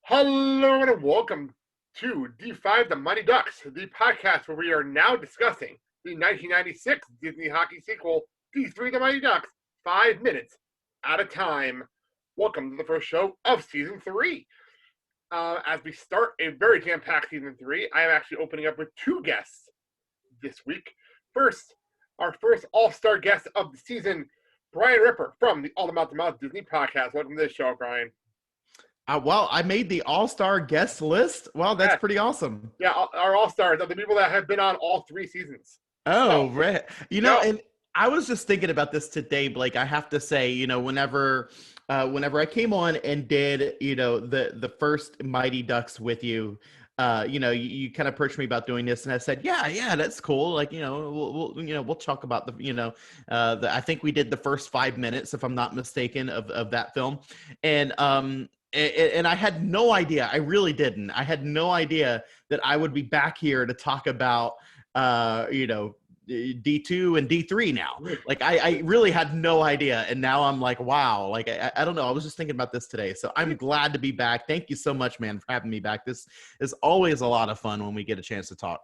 Hello and welcome to D5 The Mighty Ducks, the podcast where we are now discussing the 1996 Disney hockey sequel, D3 The Mighty Ducks, 5 minutes at a time. Welcome to the first show of Season 3. As we start a very jam-packed Season 3, I am actually opening up with two guests this week. First, our first all-star guest of the season, Bryan Ripper from the All About the Mouse Disney podcast. Welcome to the show, Bryan. Well, I made the all-star guest list. Wow, that's pretty awesome. Yeah, our all-stars are the people that have been on all 3 seasons. Oh, right. And I was just thinking about this today, Blake. I have to say, whenever I came on and did, the first Mighty Ducks with you, you kind of approached me about doing this, and I said, yeah, that's cool. Like, we'll talk about I think we did the first 5 minutes, if I'm not mistaken, of that film, and I had no idea. I really didn't. I had no idea that I would be back here to talk about, D2 and D3 now. Like, I really had no idea. And now I'm like, wow. Like, I don't know. I was just thinking about this today. So I'm glad to be back. Thank you so much, man, for having me back. This is always a lot of fun when we get a chance to talk.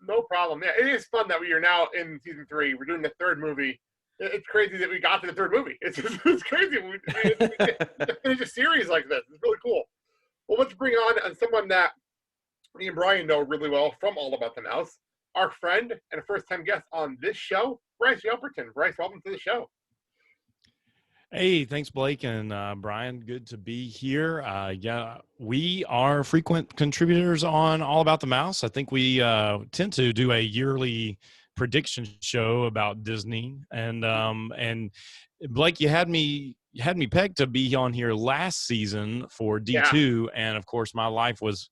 No problem. Yeah, it is fun that we are now in Season 3. We're doing the third movie. It's crazy that we got to the third movie. It's crazy. We finish a series like this. It's really cool. Well, let's bring on someone that me and Bryan know really well from All About the Mouse. Our friend and a first-time guest on this show, Bryce Yelverton. Bryce, welcome to the show. Hey, thanks, Blake and Bryan. Good to be here. We are frequent contributors on All About the Mouse. I think we tend to do a yearly prediction show about Disney, and Blake, you had me pegged to be on here last season for D2, and of course my life was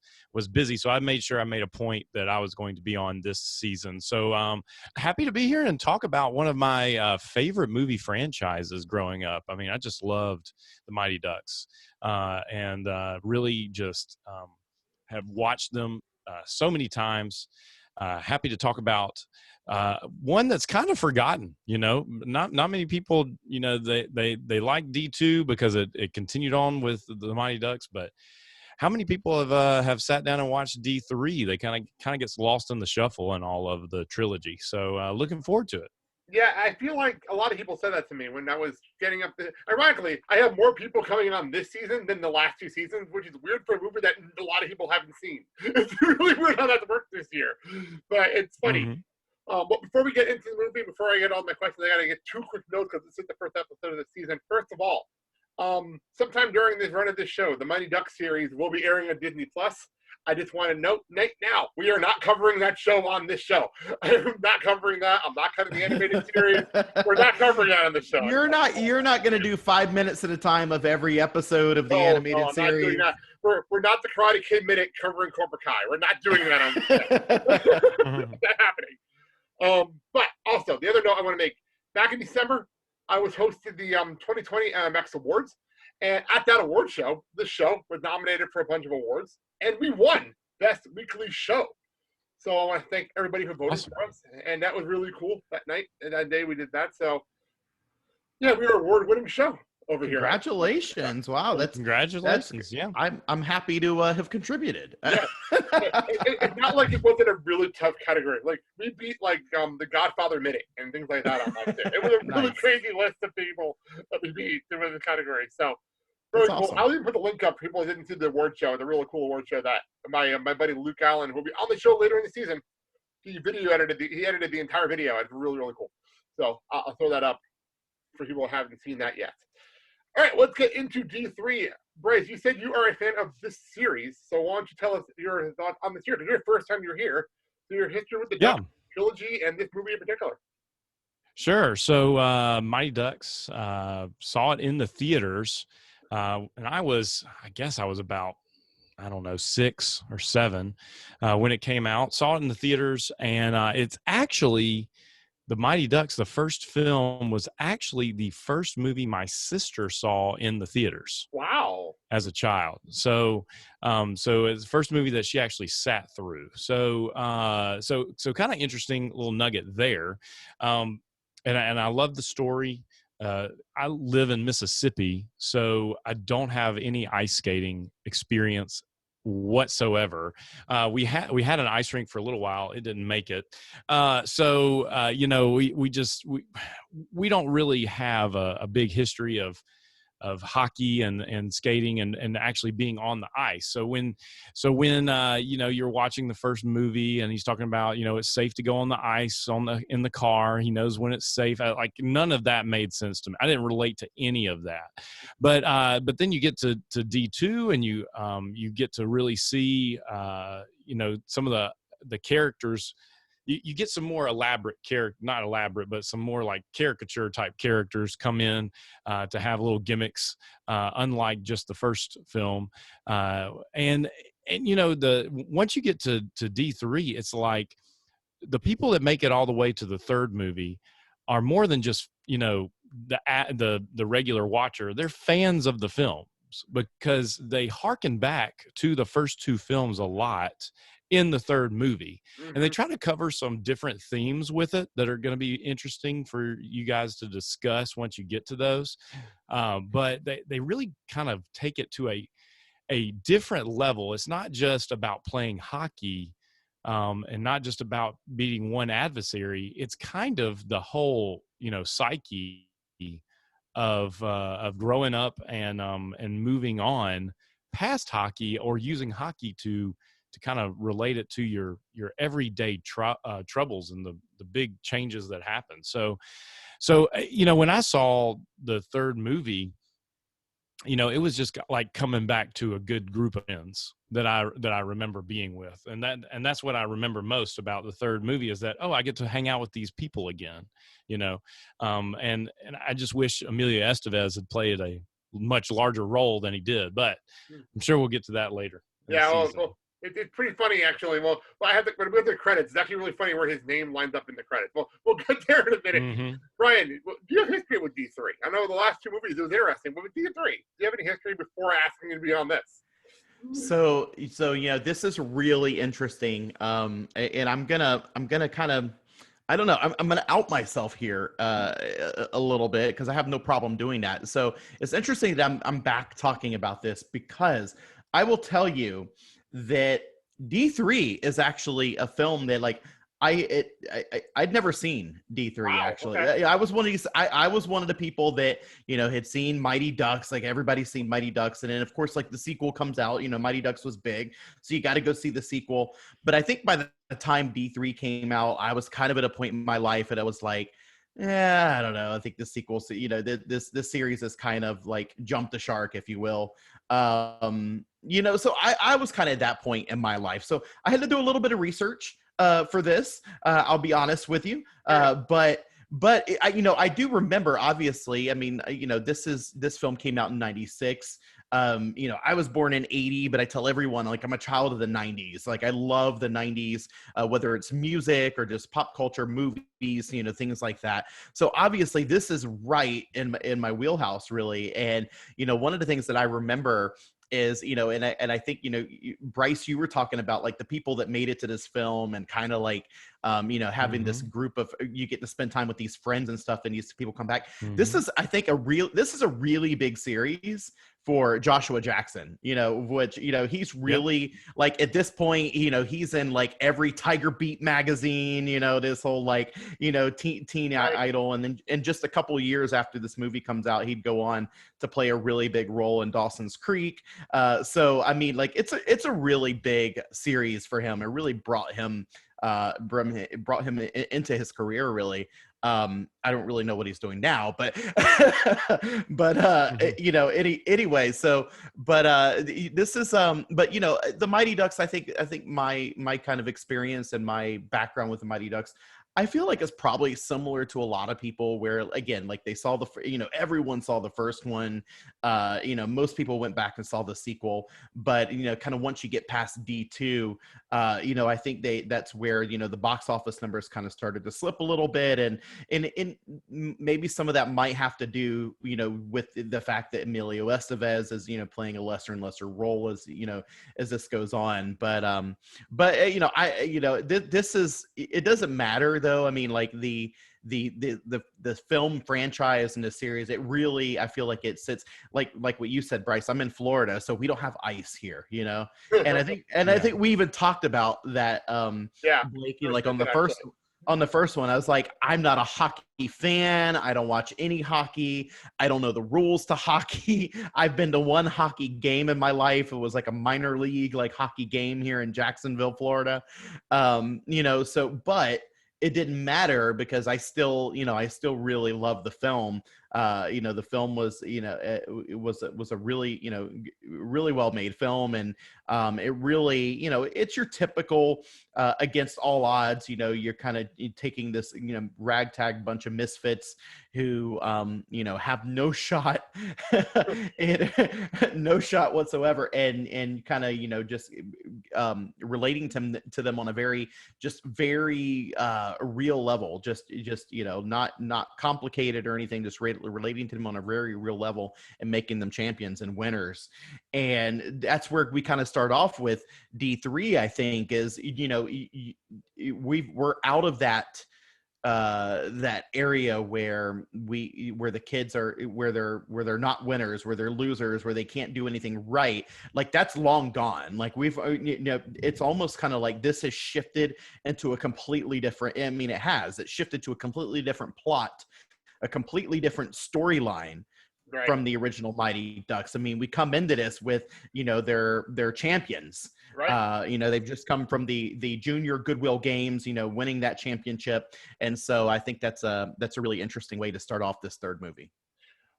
busy, so I made sure I made a point that I was going to be on this season. So happy to be here and talk about one of my favorite movie franchises growing up. I mean, I just loved the Mighty Ducks, and really just have watched them so many times. Happy to talk about one that's kind of forgotten. Not many people, they like D2 because it continued on with the Mighty Ducks, but how many people have sat down and watched D3? They kind of gets lost in the shuffle in all of the trilogy. So looking forward to it. Yeah, I feel like a lot of people said that to me when I was getting up. Ironically, I have more people coming on this season than the last 2 seasons, which is weird for a movie that a lot of people haven't seen. It's really weird how that worked this year, but it's funny. Mm-hmm. But before we get into the movie, before I get all my questions, I got to get 2 quick notes because this is the first episode of the season. First of all, sometime during this run of this show, the Mighty Ducks series will be airing on Disney Plus. I just want to note now, we are not covering that show on this show. I'm not covering that. I'm not covering the animated series. We're not covering that on the show. You're not going to do 5 minutes at a time of every episode of the animated series. Not doing that. We're not the Karate Kid Minute covering Cobra Kai. We're not doing that on the show. That's happening. But also, the other note I want to make, back in December, I was hosted the 2020 MX Awards. And at that award show, this show was nominated for a bunch of awards. And we won Best Weekly Show. So I want to thank everybody who voted for us. And that was really cool that night. And that day we did that. So, yeah, we were an award-winning show over here. Congratulations. Wow. Congratulations. Yeah. I'm happy to have contributed. Yeah. It's not like it wasn't a really tough category. Like, we beat, the Godfather Minute and things like that on that day. It was a really crazy list of people that we beat in the category. So, very cool. Awesome. I'll even put the link up. People didn't see the award show, the really cool award show that my buddy Luke Allen, who will be on the show later in the season, he edited the entire video. It's really, really cool. So I'll throw that up for people who haven't seen that yet. All right, let's get into D3. Bryce, you said you are a fan of this series, so why don't you tell us your thoughts on this year? Because your first time you're here, so your history with the Duck trilogy and this movie in particular. Sure. So Mighty Ducks, saw it in the theaters. And I guess I was about, 6 or 7 when it came out. Saw it in the theaters, and it's actually the Mighty Ducks. The first film was actually the first movie my sister saw in the theaters. Wow! As a child, so it's the first movie that she actually sat through. So kind of interesting little nugget there. And I love the story. I live in Mississippi, so I don't have any ice skating experience whatsoever. We had an ice rink for a little while. It didn't make it. We don't really have a big history of hockey and skating and actually being on the ice. So when you're watching the first movie and he's talking about, it's safe to go on the ice in the car. He knows when it's safe. Like none of that made sense to me. I didn't relate to any of that. But then you get to D2 and you get to really see some of the characters. You get some more elaborate not elaborate, but some more like caricature type characters come in to have little gimmicks, unlike just the first film. And once you get to D3, it's like the people that make it all the way to the third movie are more than just, the regular watcher. They're fans of the films because they harken back to the first two films a lot in the third movie. And they try to cover some different themes with it that are going to be interesting for you guys to discuss once you get to those. But they really kind of take it to a different level. It's not just about playing hockey and not just about beating one adversary. It's kind of the whole, psyche of growing up and moving on past hockey, or using hockey to kind of relate it to your everyday troubles and the big changes that happen. So when I saw the third movie, it was just like coming back to a good group of friends that I remember being with. And that's what I remember most about the third movie is that, I get to hang out with these people again, and I just wish Emilio Estevez had played a much larger role than he did, but I'm sure we'll get to that later. Yeah. Well, it's pretty funny, actually. Well, I have when we have the credits, it's actually really funny where his name lines up in the credits. Well, we'll get there in a minute. Mm-hmm. Brian, do you have history with D3? I know the last two movies, it was interesting, but with D3, do you have any history before asking you to be on this? So this is really interesting. And I'm gonna kind of, I don't know, I'm gonna out myself here a little bit because I have no problem doing that. So it's interesting that I'm back talking about this because I will tell you that D3 is actually a film that I'd never seen D3. Wow, actually. Okay. I was one of these. I was one of the people that had seen Mighty Ducks. Like everybody's seen Mighty Ducks, and then of course like the sequel comes out. Mighty Ducks was big, so you got to go see the sequel. But I think by the time D3 came out, I was kind of at a point in my life that I was like, I don't know. I think the sequel, this series is kind of like jumped the shark, if you will. So I was kind of at that point in my life. So I had to do a little bit of research for this. I'll be honest with you. But I do remember, obviously, I mean, this film came out in 96. I was born in 80, but I tell everyone, like, I'm a child of the 90s. Like, I love the 90s, whether it's music or just pop culture, movies, things like that. So obviously this is right in my wheelhouse, really. And, one of the things that I remember is, and I think, Bryce, you were talking about like the people that made it to this film and kind of like, having this group of, you get to spend time with these friends and stuff and these people come back. This is, I think, this is a really big series for Joshua Jackson, which, he's really like at this point, he's in like every Tiger Beat magazine, this whole like, teen idol. And then in just a couple of years after this movie comes out, he'd go on to play a really big role in Dawson's Creek. So, I mean, like it's a really big series for him. It really brought him into his career, really. I don't really know what he's doing now, but anyway, so this is but the Mighty Ducks, I think my kind of experience and my background with the Mighty Ducks, I feel like it's probably similar to a lot of people where, again, like they saw everyone saw the first one. Most people went back and saw the sequel, but, kind of once you get past D2, I think that's where, the box office numbers kind of started to slip a little bit. And maybe some of that might have to do, with the fact that Emilio Estevez is, playing a lesser and lesser role as this goes on. But this is, it doesn't matter though. I mean, like the the film franchise and the series, it really, I feel like it sits like what you said, Bryce. I'm in Florida, so we don't have ice here, you know. And I think we even talked about that. Blake, like on the first one, I was like, I'm not a hockey fan. I don't watch any hockey. I don't know the rules to hockey. I've been to one hockey game in my life. It was like a minor league, like hockey game here in Jacksonville, Florida. You know, so, but it didn't matter because I still really love the film. You know, the film was, you know, it was a really, you know, really well made film. And it really, you know, it's your typical against all odds, you know, you're kind of taking this, you know, ragtag bunch of misfits who, you know, have no shot, no shot whatsoever. And kind of, you know, just relating to them on a very real level, just, you know, not complicated or anything, just relating to them on a very real level and making them champions and winners. And that's where we kind of start off with D3, I think, is, you know, we're out of that area where the kids are, where they're not winners, where they're losers, where they can't do anything right. Like, that's long gone. Like, we've, you know, it's almost kind of like this has shifted into a completely different, I mean, it shifted to a completely different plot, a completely different storyline from the original Mighty Ducks. I mean, we come into this with, you know, they're champions. Right. You know, they've just come from the junior Goodwill Games, you know, winning that championship. And so I think that's a really interesting way to start off this third movie.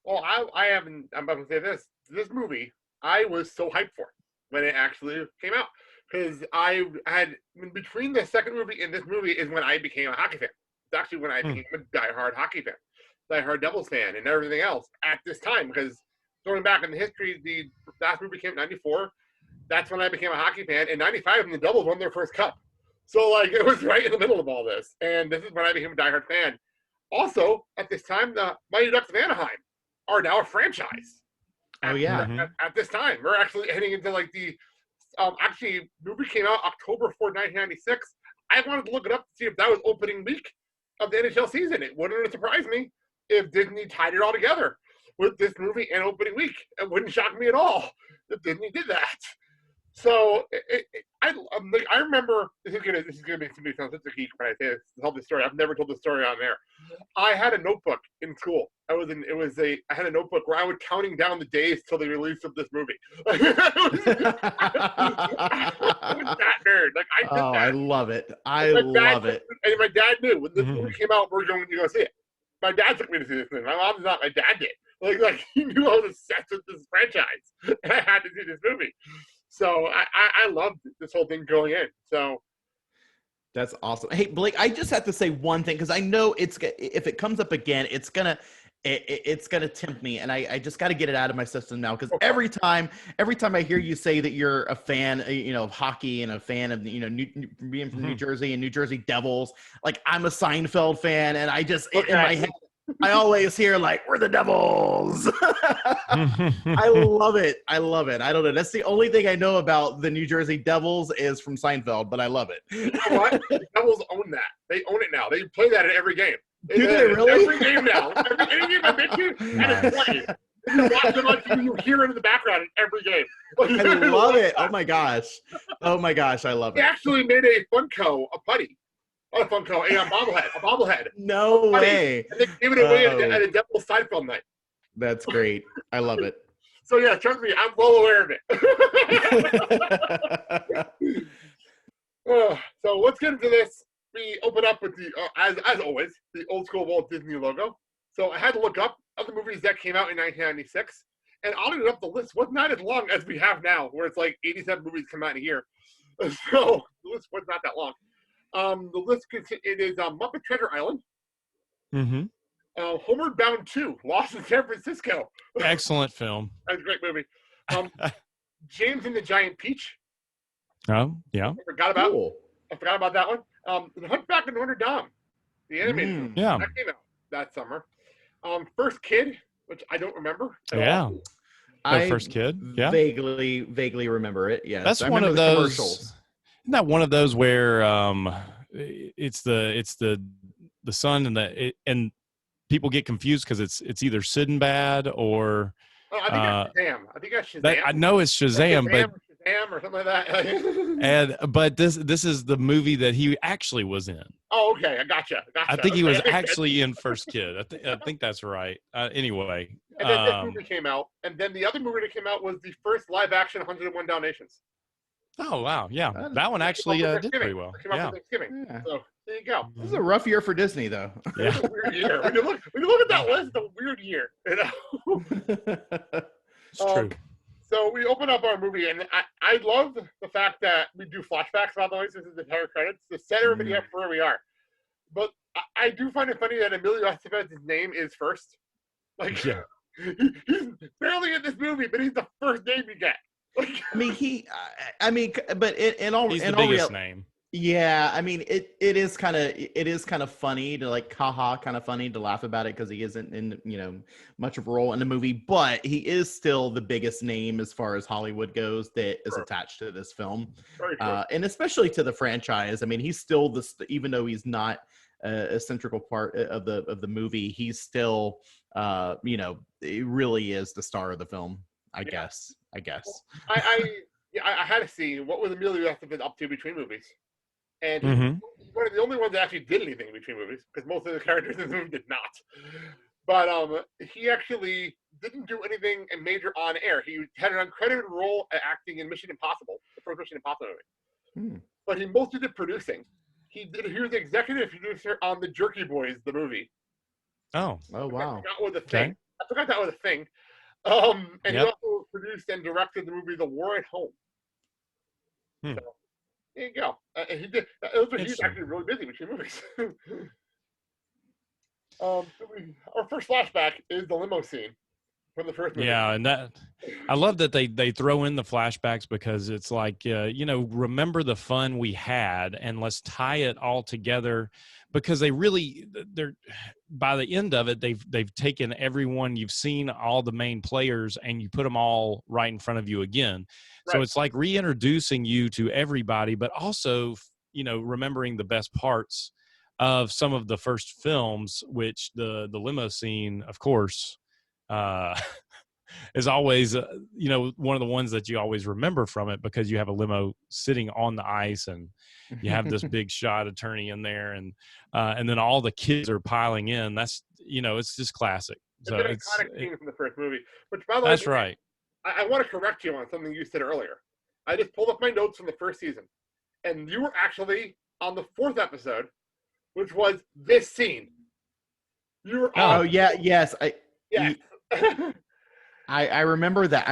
Well, I'm about to say this movie, I was so hyped for when it actually came out, because I had, between the second movie and this movie is when I became a hockey fan. It's actually when I became a diehard hockey fan, diehard Devils fan, and everything else at this time. Because going back in the history, the last movie came in '94. That's when I became a hockey fan. In '95, and the Devils won their first cup. So, like, it was right in the middle of all this. And this is when I became a diehard fan. Also, at this time, the Mighty Ducks of Anaheim are now a franchise. At this time, we're actually heading into, like, the actually, movie came out October 4th, 1996. I wanted to look it up to see if that was opening week of the NHL season. It wouldn't have surprised me if Disney tied it all together with this movie and opening week. It wouldn't shock me at all if Disney did that. So I remember, this is gonna make somebody sound such a geek when I say this, tell this story. I've never told this story on air. I had a notebook in school. I had a notebook where I was counting down the days till the release of this movie. I was that nerd. Like, I did that. I love it. I love it. And my dad knew when this movie came out, we're going to go see it. My dad took me to see this movie. My mom's not. My dad did. Like he knew I was obsessed with this franchise, and I had to see this movie. So I loved this whole thing going in. So that's awesome. Hey, Blake, I just have to say one thing, because I know if it comes up again, it's gonna tempt me, and I just got to get it out of my system now, because every time I hear you say that you're a fan, you know, of hockey and a fan of, you know, being from New Jersey and New Jersey Devils, like, I'm a Seinfeld fan, and I just in my head, I always hear, like, we're the Devils. I love it. I don't know. That's the only thing I know about the New Jersey Devils is from Seinfeld, but I love it. You know what? The Devils own that. They own it now. They play that in every game. Do they really? Every game now. Any game I've been to, and it's playing. You hear it in the background in every game. I love it. Oh my gosh, I love it. They actually made a Funko, a putty. Not a Funko, a bobblehead. No way. And they gave it away at a Devils Seinfeld night. That's great. I love it. So yeah, trust me, I'm well aware of it. So let's get into this. We open up with the, as always, the old school Walt Disney logo. So I had to look up other movies that came out in 1996, and oddly enough, the list was not as long as we have now, where it's like 87 movies come out in a year. So the list was not that long. The list is Muppet Treasure Island. Homeward Bound 2, Lost in San Francisco. Excellent film. That's a great movie. James and the Giant Peach. Oh, yeah. I forgot about that one. The Hunchback of Notre Dame, the animated movie. Yeah. That came out that summer. First Kid, which I don't remember. First Kid. Yeah. Vaguely remember it. Yes. That's one of those. Isn't that one of those where it's the son and people get confused because it's either Sinbad or Oh, I think that's Shazam. I think that's Shazam. that, I know it's Shazam, but Shazam or something like that. but this is the movie that he actually was in. Oh, okay, I gotcha. I think he was actually in First Kid. I think that's right. Anyway, and then this movie came out, and then the other movie that came out was the first live-action 101 Dalmatians. Oh wow, yeah, that one actually did pretty well. Yeah. Thanksgiving. Yeah. So there you go. This is a rough year for Disney, though. Yeah. It's a weird year. When you look at that list, it's a weird year. You know? It's true. So we open up our movie, and I love the fact that we do flashbacks, by the way, since it's the entire credits, to set everybody up for where we are. But I do find it funny that Emilio Estevez's name is first. Like, he's barely in this movie, but he's the first name you get. I mean, but in all, he's the biggest biggest name. Yeah, I mean, it is kind of funny to like, kind of funny to laugh about it because he isn't in much of a role in the movie, but he is still the biggest name as far as Hollywood goes that is attached to this film, and especially to the franchise. I mean, he's still even though he's not a central part of the movie, he's still it really is the star of the film. I guess. I had to see what was Emilio Estevez up to between movies. And he's one of the only ones that actually did anything in between movies, because most of the characters in the movie did not. But he actually didn't do anything major on air. He had an uncredited role at acting in Mission Impossible, the first Mission Impossible movie. But he mostly did producing. He was the executive producer on The Jerky Boys, the movie. Oh wow! I forgot that was a thing. And he also produced and directed the movie The War at Home. So, there you go. He's actually really busy between movies. Our first flashback is the limo scene from the first movie. Yeah, and I love that they throw in the flashbacks because it's like, remember the fun we had and let's tie it all together, because they're by the end of it, they've taken everyone you've seen, all the main players, and you put them all right in front of you again. Right. So it's like reintroducing you to everybody, but also, remembering the best parts of some of the first films, which the limo scene, of course, is always, one of the ones that you always remember from it, because you have a limo sitting on the ice and you have this big shot of Turney in there, and then all the kids are piling in. That's, it's just classic. It's an iconic scene from the first movie. Which, by the way, that's right. I want to correct you on something you said earlier. I just pulled up my notes from the first season, and you were actually on the 4th episode, which was this scene. You were on. Oh yeah, yes, yeah. I remember that.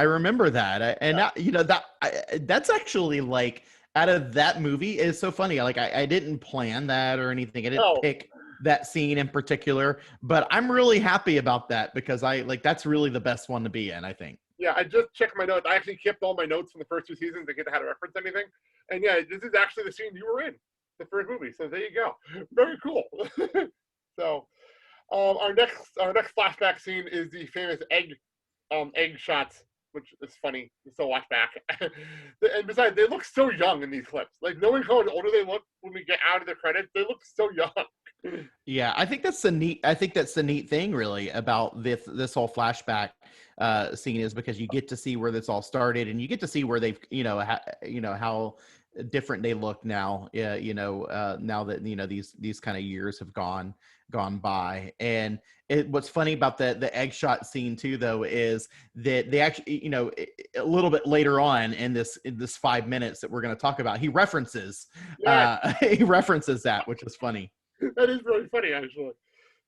That's actually like, out of that movie, is so funny. Like I didn't plan that or anything. I didn't pick that scene in particular, but I'm really happy about that because that's really the best one to be in, I think. Yeah, I just checked my notes. I actually kept all my notes from the first 2 seasons to get how to reference anything. And yeah, this is actually the scene you were in, the first movie. So there you go. Very cool. So our next flashback scene is the famous egg shots, which is funny to still watch back. And besides, they look so young in these clips. Like, knowing how much older they look when we get out of the credits, they look so young. Yeah, I think that's the neat thing, really, about this whole flashback scene, is because you get to see where this all started, and you get to see where they've how different they look now. Now that these kind of years have gone by. And what's funny about the egg shot scene too, though, is that they actually, a little bit later on in this 5 minutes that we're going to talk about, he references that, which is funny. That is really funny, actually.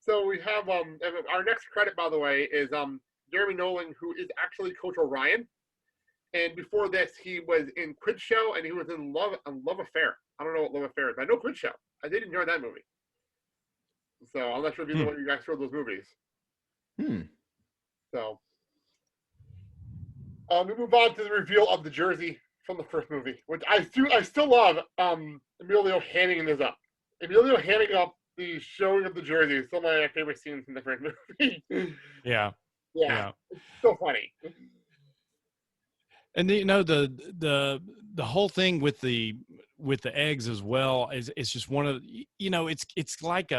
So we have our next credit, by the way, is Jeremy Nolan, who is actually Coach Orion. And before this, he was in Quiz Show, and he was in Love Affair. I don't know what Love Affair is. I know Quiz Show. I did enjoy that movie. So I'm not sure if you know what you guys saw those movies. So we move on to the reveal of the jersey from the first movie, which I still love. Emilio handing this up. Emilio handing up the showing of the jersey is some of my favorite scenes in the first movie. Yeah. It's so funny. And the whole thing with the eggs as well is just one of, it's like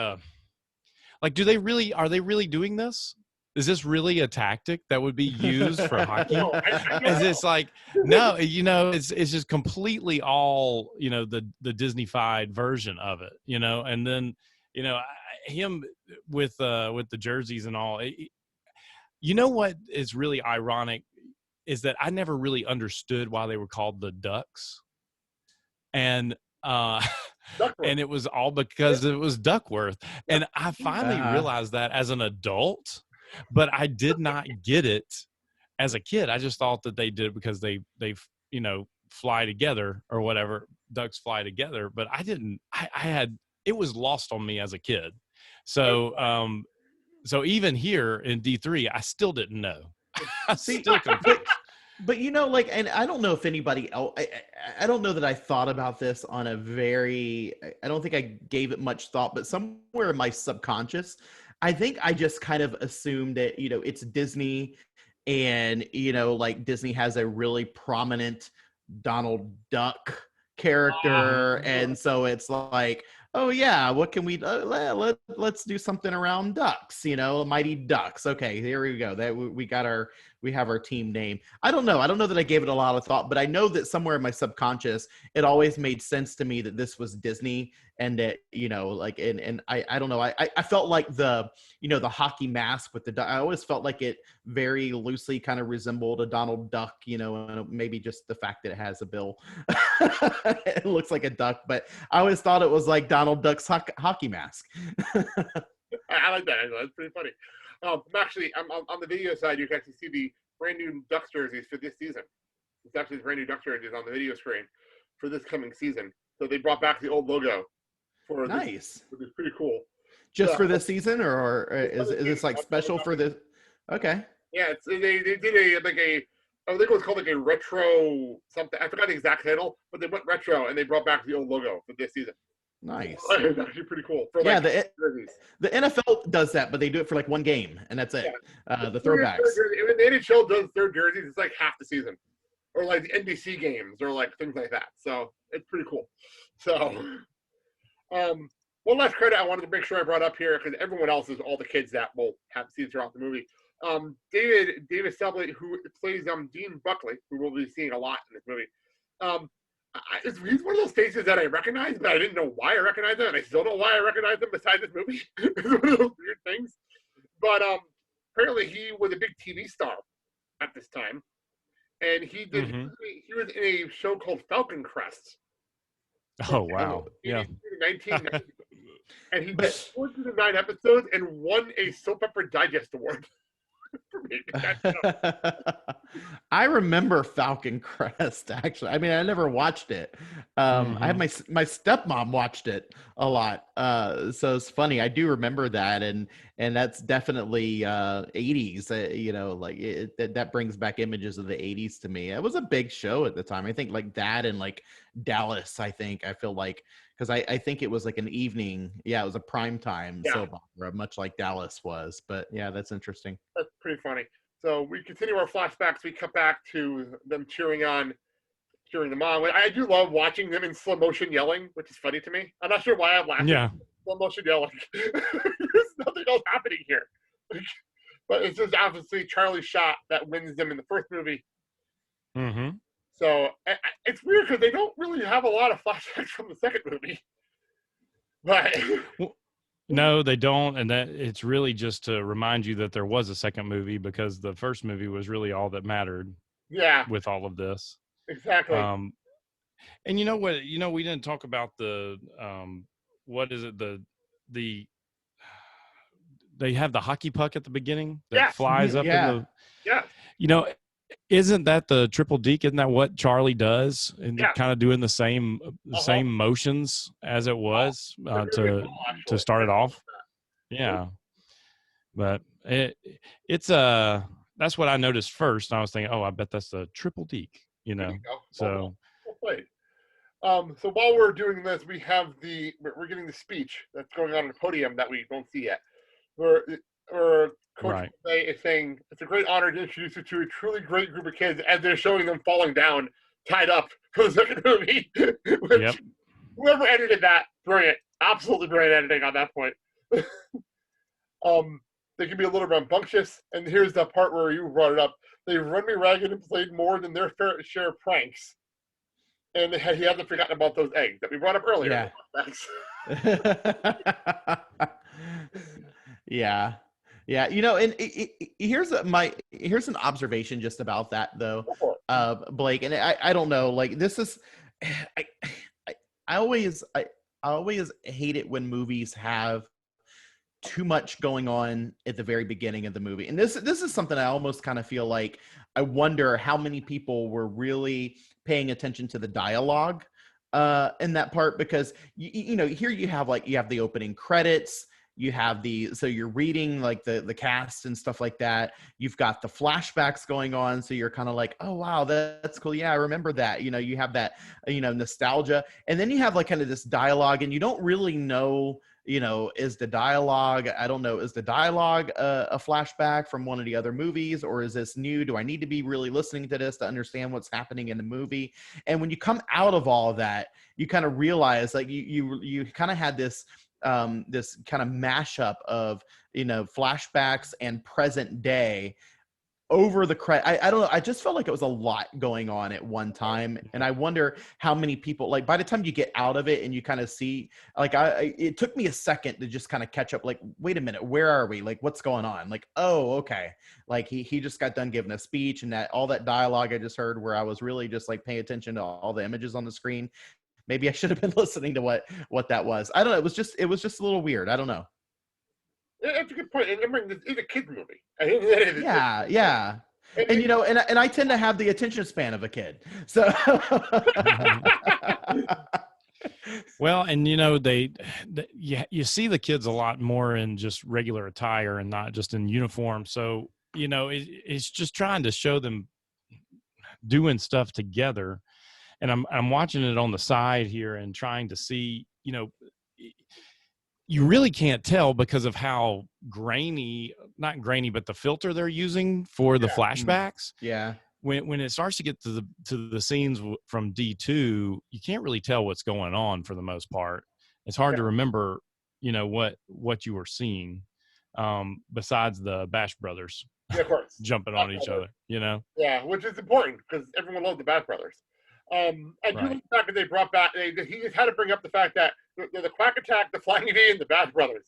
Like, are they really doing this? Is this really a tactic that would be used for hockey? No, I Is don't this like, no, it's just completely all, the Disney-fied version of it, and then, him with the jerseys and all. What is really ironic is that I never really understood why they were called the Ducks. And and it was all because it was Duckworth. And I finally realized that as an adult, but I did not get it as a kid. I just thought that they did it because they fly together or whatever. Ducks fly together, but I didn't. It was lost on me as a kid. So so even here in D3, I still didn't know. I still confused. But like, and I don't know if anybody else, I don't know that I thought about this on a very, I don't think I gave it much thought, but somewhere in my subconscious, I think I just kind of assumed that, it's Disney and, like Disney has a really prominent Donald Duck character. And so it's like, oh yeah, what can we let's do something around ducks, Mighty Ducks. Okay, here we go. That we have our team name. I don't know that I gave it a lot of thought, but I know that somewhere in my subconscious it always made sense to me that this was Disney and that, like, and I don't know, I felt like the the hockey mask with the duck, I always felt like it very loosely kind of resembled a Donald Duck, and maybe just the fact that it has a bill. It looks like a duck, but I always thought it was like Donald Duck's hockey mask. I like that. That's pretty funny. Actually, on the video side, you can actually see the brand new Ducks jerseys for this season. It's actually the brand new Ducks jerseys on the video screen for this coming season. So they brought back the old logo for nice. Which is pretty cool. Just for this season, or is this like special for this? Okay. Yeah, they did I think it was called like a retro something. I forgot the exact title, but they went retro and they brought back the old logo for this season. Nice. It's actually pretty cool. For the NFL does that, but they do it for like one game, and that's it. Yeah. The throwbacks. When the NHL does their jerseys, it's like half the season, or like the NBC games, or like things like that. So it's pretty cool. So, one last credit I wanted to make sure I brought up here, because everyone else is all the kids that will have seen throughout the movie. David Sublett, who plays Dean Buckley, who we'll be seeing a lot in this movie. He's one of those faces that I recognize, but I didn't know why I recognized him, and I still don't know why I recognize him besides this movie. It's one of those weird things. But apparently he was a big TV star at this time, and he was in a show called Falcon Crest. Oh wow! Yeah. 1990, and he did 409 episodes and won a Soap Opera Digest award. I remember Falcon Crest, actually. I mean, I never watched it. I have my stepmom watched it a lot, so it's funny. I do remember that, and that's definitely 80s. Like that brings back images of the 80s to me. It was a big show at the time. I think like that and like Dallas. I feel like, because I think it was like an evening. Yeah, it was a primetime soap opera, much like Dallas was. But yeah, that's interesting. That's pretty funny. So we continue our flashbacks. We cut back to them cheering them on. I do love watching them in slow motion yelling, which is funny to me. I'm not sure why I'm laughing. Yeah. Slow motion yelling. There's nothing else happening here. But it's just obviously Charlie's shot that wins them in the first movie. Mm-hmm. So it's weird because they don't really have a lot of flashbacks from the second movie. But no, they don't, and that it's really just to remind you that there was a second movie, because the first movie was really all that mattered. Yeah. With all of this. Exactly. And you know what? We didn't talk about the what is it? The they have the hockey puck at the beginning that flies up in the. Yeah. Isn't that the triple deke? Isn't that what Charlie does? And kind of doing the same motions as it was to start it off. Yeah, but it's that's what I noticed first. I was thinking, oh, I bet that's the triple deke. So. Well played. So while we're doing this, we're getting the speech that's going on the podium that we don't see yet. Or Coach is saying, it's a great honor to introduce you to a truly great group of kids, as they're showing them falling down, tied up for the second movie. Whoever edited that, brilliant. Absolutely brilliant editing on that point. They can be a little rambunctious. And here's the part where you brought it up. They've run me ragged and played more than their fair share of pranks. And he hasn't forgotten about those eggs that we brought up earlier. Yeah. Yeah. Yeah, and here's an observation just about that though, Blake, and I don't know, like this is, I always hate it when movies have too much going on at the very beginning of the movie, and this is something I almost kind of feel like I wonder how many people were really paying attention to the dialogue in that part, because you know, here you have the opening credits. You have so you're reading like the cast and stuff like that. You've got the flashbacks going on. So you're kind of like, oh, wow, that's cool. Yeah, I remember that. You know, you have that, nostalgia. And then you have like kind of this dialogue, and you don't really know, is the dialogue a flashback from one of the other movies, or is this new? Do I need to be really listening to this to understand what's happening in the movie? And when you come out of all of that, you kind of realize like you kind of had this kind of mashup of flashbacks and present day over the credit. I don't know, I just felt like it was a lot going on at one time, and I wonder how many people, like by the time you get out of it and you kind of see, like it took me a second to just kind of catch up, like wait a minute, where are we, like what's going on, like oh okay, like he just got done giving a speech, and that all that dialogue I just heard where I was really just like paying attention to all the images on the screen. Maybe I should have been listening to what that was. I don't know. It was just a little weird. I don't know. That's a good point. And remember, it's a kid's movie. Yeah. And I tend to have the attention span of a kid. So. Well, and you see the kids a lot more in just regular attire and not just in uniform. So it's just trying to show them doing stuff together. And I'm watching it on the side here and trying to see, you really can't tell because of how not grainy, but the filter they're using for the flashbacks. Yeah. When it starts to get to the scenes from D2, you can't really tell what's going on for the most part. It's hard to remember, what you were seeing, besides the Bash Brothers of course. jumping on each other, Yeah, which is important because everyone loves the Bash Brothers. And you look back, and they brought back. He just had to bring up the fact that the Quack Attack, the Flying V, and the Bash Brothers.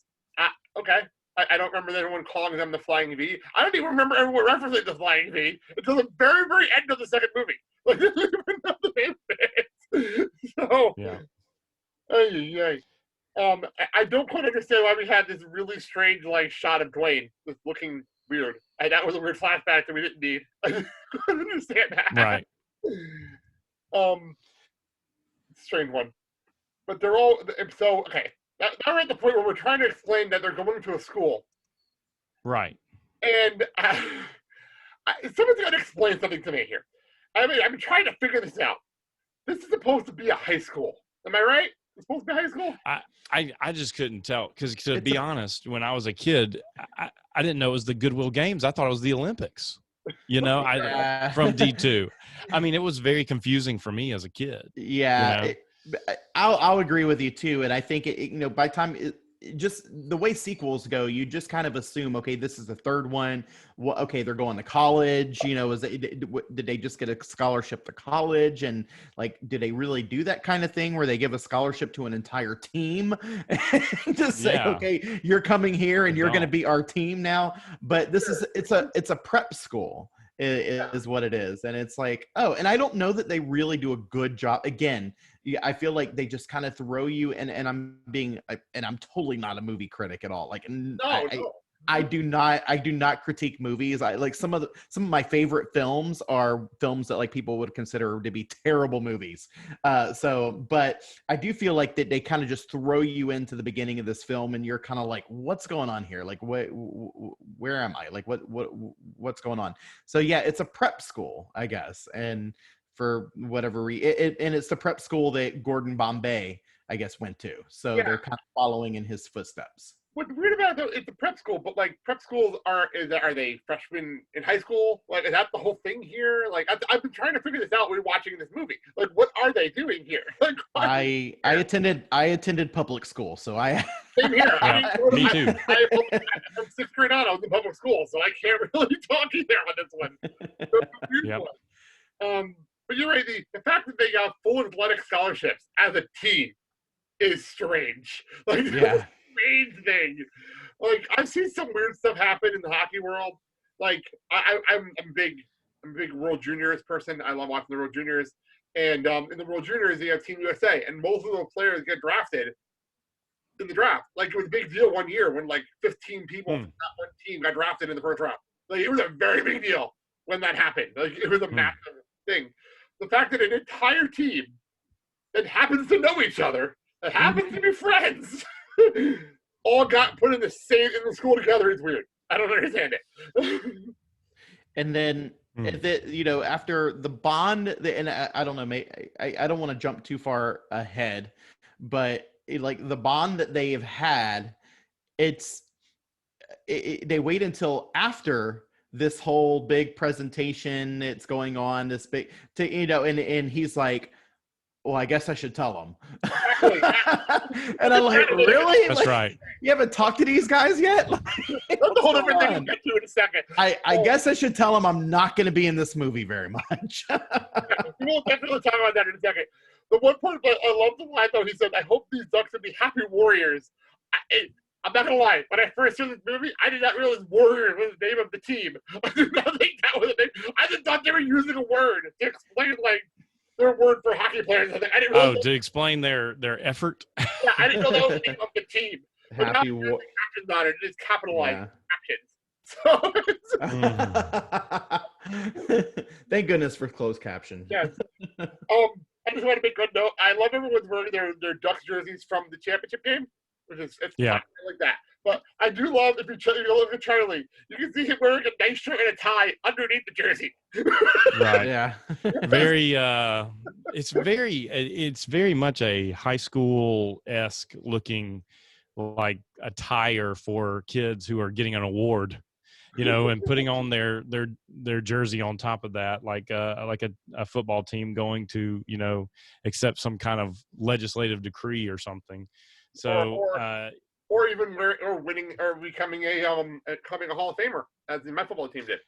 Okay, I don't remember anyone calling them the Flying V. I don't even remember everyone referencing the Flying V until the very, very end of the second movie. Like, they didn't even know the name of it. So, I don't quite understand why we had this really strange shot of Dwayne just looking weird. And that was a weird flashback that we didn't need. I couldn't understand that. Right. Strange one, but they're all so okay. Now we're at the point where we're trying to explain that they're going to a school, right? And someone's got to explain something to me here. I mean, I'm trying to figure this out. This is supposed to be a high school, am I right? It's supposed to be high school. I just couldn't tell because to be honest, when I was a kid, I didn't know it was the Goodwill Games. I thought it was the Olympics. From D2. I mean, it was very confusing for me as a kid. Yeah, I'll agree with you too. And I think by the time just the way sequels go, you just kind of assume, okay, this is the third one. Well, okay, they're going to college. Did they just get a scholarship to college? And like, did they really do that kind of thing where they give a scholarship to an entire team and just say, okay, you're coming here and you're going to be our team now? But it's a prep school is what it is. And it's like, oh, and I don't know that they really do a good job. Again, I feel like they just kind of throw you, and I'm totally not a movie critic at all. Like, I do not critique movies. I like some of my favorite films are films that like people would consider to be terrible movies. But I do feel like that they kind of just throw you into the beginning of this film, and you're kind of like, what's going on here? Like, where am I? Like, what's going on? So yeah, it's a prep school, I guess, and for whatever reason, and it's the prep school that Gordon Bombay, I guess, went to. So they're kind of following in his footsteps. What's weird about it, though, it's a prep school, but like prep schools are they freshmen in high school? Like, is that the whole thing here? Like, I've been trying to figure this out when watching this movie. Like, what are they doing here? Like, I attended public school, so I same here. Me too. From sixth grade on, I was in public school, so I can't really talk either on this one. So it's a weird one. But you're right. The fact that they got full athletic scholarships as a team is strange. Like, yeah. Strange thing. Like, I've seen some weird stuff happen in the hockey world. Like, I'm a big World Juniors person. I love watching the World Juniors. And in the World Juniors, you have Team USA, and most of those players get drafted in the draft. Like, it was a big deal one year when like 15 people from that one team got drafted in the first round. Like, it was a very big deal when that happened. Like, it was a massive thing. The fact that an entire team that happens to know each other, that happens to be friends, all got put in the school together is weird. I don't understand it. And then, after the bond, and I don't know, I don't want to jump too far ahead, but like the bond that they have had, they wait until after this whole big presentation it's going on, this big, and he's like, well, I guess I should tell them. And I'm like, really? That's like, right. You haven't talked to these guys yet? That's a whole different thing we'll get to in a second. I guess I should tell them I'm not going to be in this movie very much. We'll definitely talk about that in a second. The one part, I love the line, though. He said, I hope these Ducks will be happy warriors. I'm not going to lie. When I first saw this movie, I did not realize warrior was the name of the team. I did not think that was the name. I just thought they were using a word to explain, like, their word for hockey players. I didn't really to explain their effort. Yeah, I didn't know that was the name of the team. Happy war. Captions on it. It's capitalized captions. So thank goodness for closed caption. Yes. I just want to make a note. I love everyone's wearing their Ducks jerseys from the championship game, which is I like that. But I do love if you look at Charlie, you can see him wearing a nice shirt and a tie underneath the jersey. Right. Yeah. Very. It's very much a high school-esque looking, like attire for kids who are getting an award, and putting on their jersey on top of that, like a football team going to accept some kind of legislative decree or something. So. Or even winning or becoming a Hall of Famer, as the Met football team did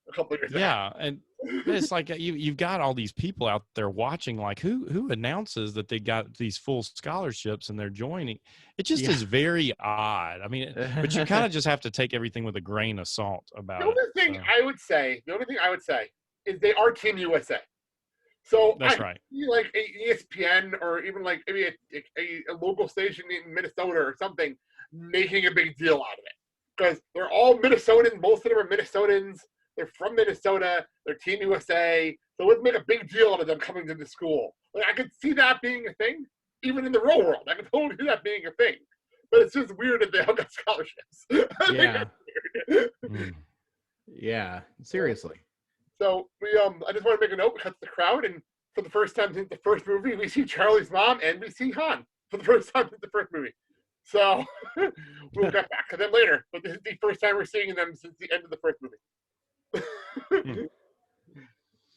a couple of years ago. Yeah, and it's like you've got all these people out there watching. Like who announces that they got these full scholarships and they're joining? It just is very odd. I mean, but you kind of just have to take everything with a grain of salt about it. The only thing I would say is they are Team USA. So that's right. Like a ESPN or even like maybe a local station in Minnesota or something making a big deal out of it, because they're all Minnesotans. Most of them are Minnesotans. They're from Minnesota. They're Team USA. So let's make a big deal out of them coming to the school. Like, I could see that being a thing, even in the real world. I could totally see that being a thing. But it's just weird that they all got scholarships. Yeah, seriously. So I just want to make a note. We cut to the crowd, and for the first time since the first movie, we see Charlie's mom and we see Han for the first time since the first movie. So we'll get back to them later. But this is the first time we're seeing them since the end of the first movie.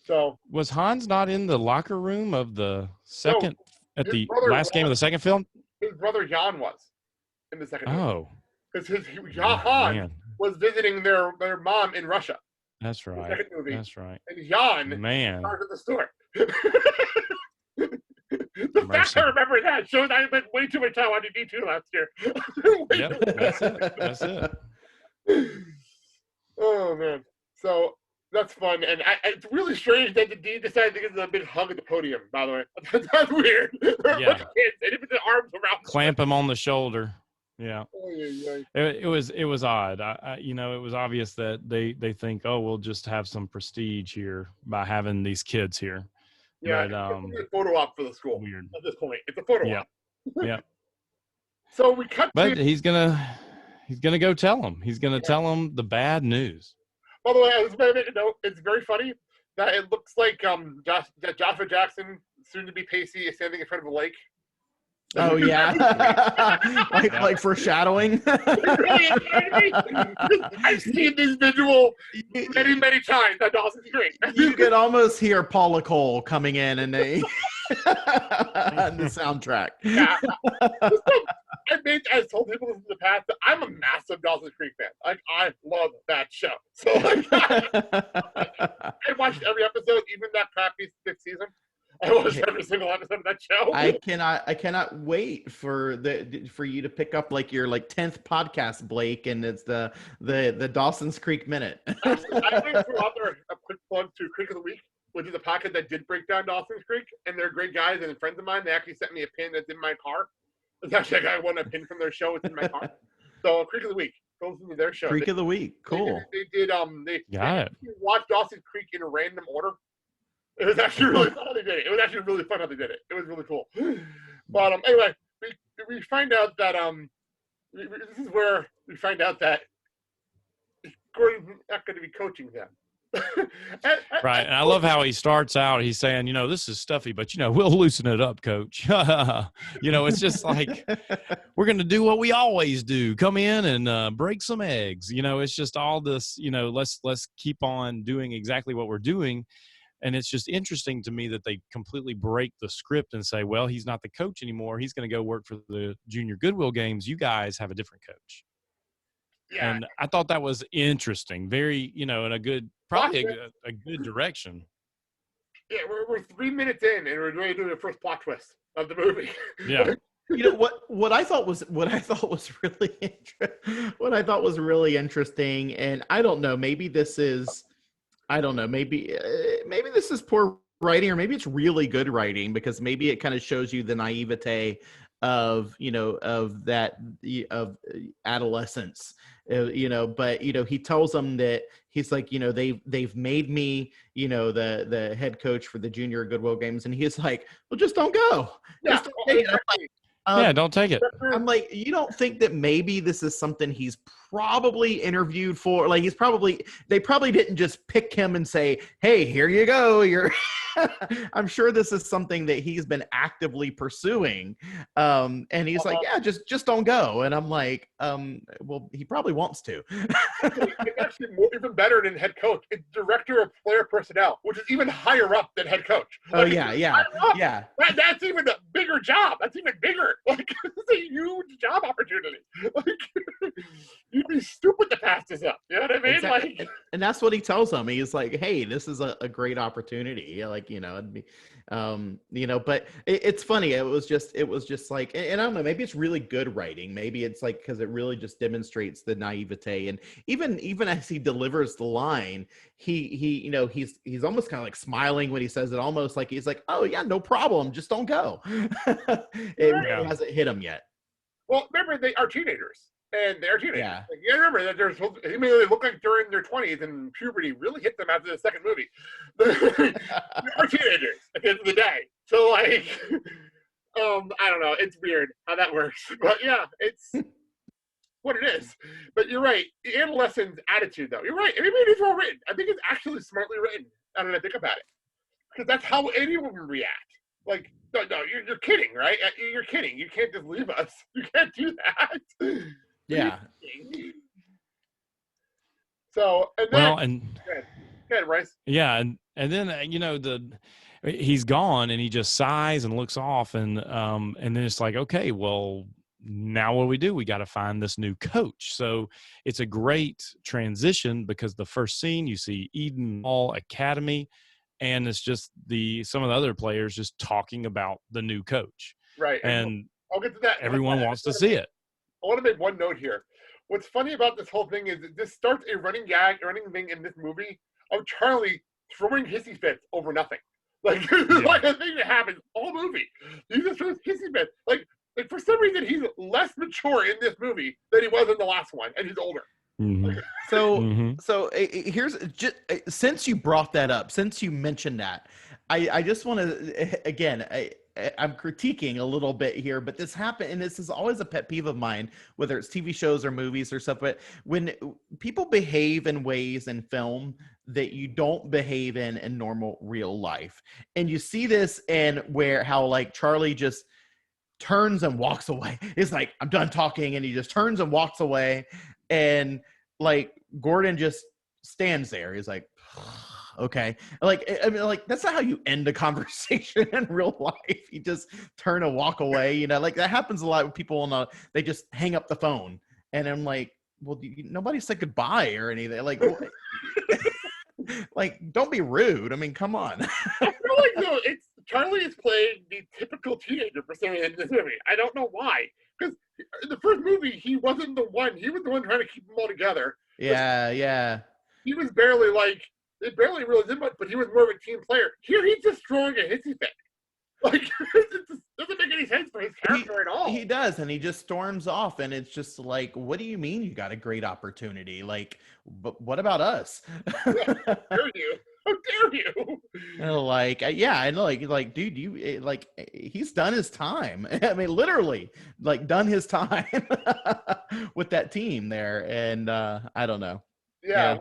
So was Hans not in the locker room of the second at the last game of the second film? His brother Jan was in the second movie. Oh, because Han was visiting their mom in Russia. That's right. That's right. And Jan started the store. The fact I remember that shows I spent way too much time on D2 last year. Yep, that's it. Oh, man. So that's fun. And it's really strange that the Dean decided to give them a big hug at the podium, by the way. That's weird. Yeah. Kids, and even the arms around Clamp him on the shoulder. Yeah. Oh, it was odd. It was obvious that they think, oh, we'll just have some prestige here by having these kids here. Yeah, but, it's a photo op for the school. Weird. At this point, it's a photo op. Yeah. So we cut. But he's gonna go tell them. He's gonna tell them the bad news. By the way, I was going to make a note. It's very funny that it looks like Joshua Jackson, soon to be Pacey, is standing in front of a lake. Oh yeah, like foreshadowing. I've seen this visual many times at Dawson's Creek. You could almost hear Paula Cole coming in and the soundtrack. Yeah. I've told people in the past that I'm a massive Dawson's Creek fan. Like, I love that show. So like, I watched every episode, even that crappy 6th season. I watched every single episode of that show. I cannot wait for you to pick up like your 10th podcast, Blake, and it's the Dawson's Creek Minute. Actually, I want to throw out there a quick plug to Creek of the Week, which is a podcast that did break down Dawson's Creek, and they're great guys and friends of mine. They actually sent me a pin that's in my car. It's actually a guy who won a pin from their show. It's in my car. So Creek of the Week. Go listen to their show. Creek of the Week. Cool. They watched Dawson's Creek in a random order. It was actually really fun how they did it. It was actually really fun how they did it. It was really cool. But anyway, we find out that this is where we find out that Gordon's not going to be coaching them. Right. And I love how he starts out. He's saying, this is stuffy, but, we'll loosen it up, coach. It's just like, we're going to do what we always do. Come in and break some eggs. It's just all this, let's keep on doing exactly what we're doing. And it's just interesting to me that they completely break the script and say, well, he's not the coach anymore. He's going to go work for the Junior Goodwill games. You guys have a different coach. Yeah. And I thought that was interesting. Very, in a good, probably a good direction. Yeah, we're 3 minutes in and we're ready to do the first plot twist of the movie. Yeah. What I thought was really interesting, and I don't know, maybe this is poor writing, or maybe it's really good writing, because maybe it kind of shows you the naivete of adolescence, but he tells them that he's like, they've made me, the head coach for the Junior Goodwill games, and he's like, well, just don't go. Yeah. Don't take it. I'm like, you don't think that maybe this is something he's probably interviewed for? Like, they probably didn't just pick him and say, hey, here you go. I'm sure this is something that he's been actively pursuing. And he's like, yeah, just don't go. And I'm like, well, he probably wants to. It's actually even better than head coach. It's director of player personnel, which is even higher up than head coach. Oh, yeah. That's even a bigger job. That's even bigger. Like, it's a huge job opportunity. Like, you'd be stupid to pass this up. You know what I mean? Exactly. Like, and that's what he tells them. He's like, hey, this is a great opportunity. Like, it'd be, but it's funny. It was just like, and I don't know, maybe it's really good writing. Maybe it's like, because it really just demonstrates the naivete. And even as he delivers the line, he's almost kind of like smiling when he says it, almost like he's like, oh yeah, no problem. Just don't go. It really hasn't hit him yet. Well, remember, they are teenagers. And they're teenagers. Yeah. Like, you remember that they look like during their 20s, and puberty really hit them after the second movie. They are teenagers at the end of the day. So, like, I don't know. It's weird how that works. But, yeah, it's what it is. But you're right. The adolescent's attitude, though. You're right. Maybe it is well written. I think it's actually smartly written. I don't know, think about it. Because that's how anyone would react. Like, no, you're kidding, right? You're kidding. You can't just leave us. You can't do that. Yeah. So, and then, go ahead, Bryce. Yeah, and then he's gone, and he just sighs and looks off, and then it's like, okay, well, now what do? We got to find this new coach. So it's a great transition, because the first scene you see Eden Hall Academy, and it's just some of the other players just talking about the new coach. Right. And I'll get to that. Everyone wants to see it. I want to make one note here. What's funny about this whole thing is that this starts a running thing in this movie of Charlie throwing hissy fits over nothing. Like, this is like a thing that happens all movie. He just throws hissy fits. Like, for some reason, he's less mature in this movie than he was in the last one, and he's older. Mm-hmm. So here's just, since you brought that up, since you mentioned that, I just want to, again, I'm critiquing a little bit here, but this happened, and this is always a pet peeve of mine, whether it's TV shows or movies or stuff, but when people behave in ways in film that you don't behave in normal real life. And you see this in how like Charlie just turns and walks away. It's like, I'm done talking, and he just turns and walks away, and like Gordon just stands there. He's like, okay, like, I mean, like, that's not how you end a conversation in real life. You just turn and walk away, you know, like that happens a lot with people they just hang up the phone, and I'm like, well, nobody said goodbye or anything, like like, don't be rude. I mean, come on. I feel like, no, Charlie is playing the typical teenager for some reason in this movie. I don't know why, because in the first movie he wasn't the one. He was the one trying to keep them all together. Yeah. He was barely like, they barely really did much, but he was more of a team player. Here he's just throwing a hissy fit. Like, it just doesn't make any sense for his character at all. He does, and he just storms off, and it's just like, what do you mean you got a great opportunity? Like, but what about us? Yeah, how dare you? How dare you? Like, yeah, I know, like, dude, like, he's done his time. I mean, literally, like, done his time with that team there, and I don't know. Yeah.